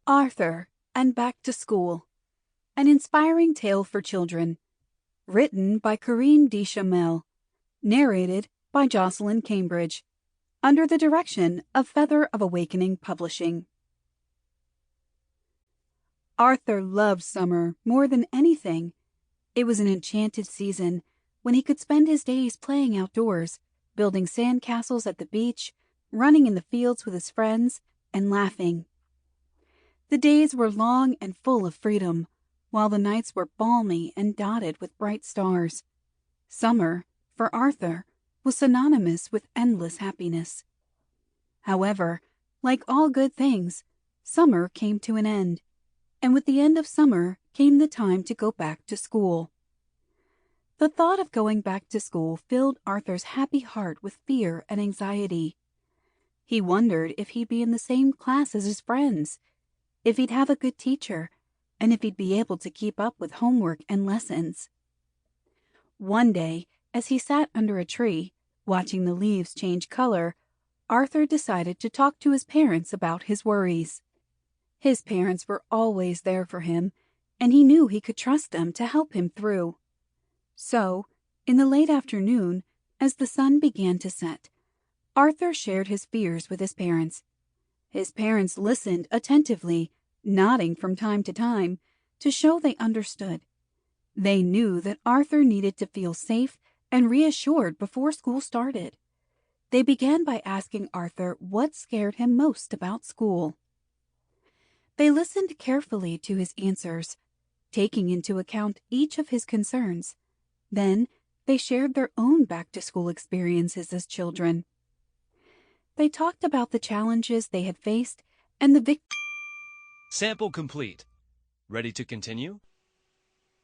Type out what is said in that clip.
Arthur and Back to School, an inspiring tale for children. Written by Karine Dechaumelle. Narrated by Jocelyn Cambridge. Under the direction of Feather of Awakening Publishing. Arthur loved summer more than anything. It was an enchanted season when he could spend his days playing outdoors, building sand castles at the beach, running in the fields with his friends, and laughing. The days were long and full of freedom, while the nights were balmy and dotted with bright stars. Summer, for Arthur, was synonymous with endless happiness. However, like all good things, summer came to an end, and with the end of summer came the time to go back to school. The thought of going back to school filled Arthur's happy heart with fear and anxiety. He wondered if he'd be in the same class as his friends, if he'd have a good teacher, and if he'd be able to keep up with homework and lessons. One day, as he sat under a tree, watching the leaves change color, Arthur decided to talk to his parents about his worries. His parents were always there for him, and he knew he could trust them to help him through. So, in the late afternoon, as the sun began to set, Arthur shared his fears with his parents. His parents listened attentively, nodding from time to time, to show they understood. They knew that Arthur needed to feel safe and reassured before school started. They began by asking Arthur what scared him most about school. They listened carefully to his answers, taking into account each of his concerns. Then they shared their own back-to-school experiences as children. They talked about the challenges they had faced and the Sample complete. Ready to continue?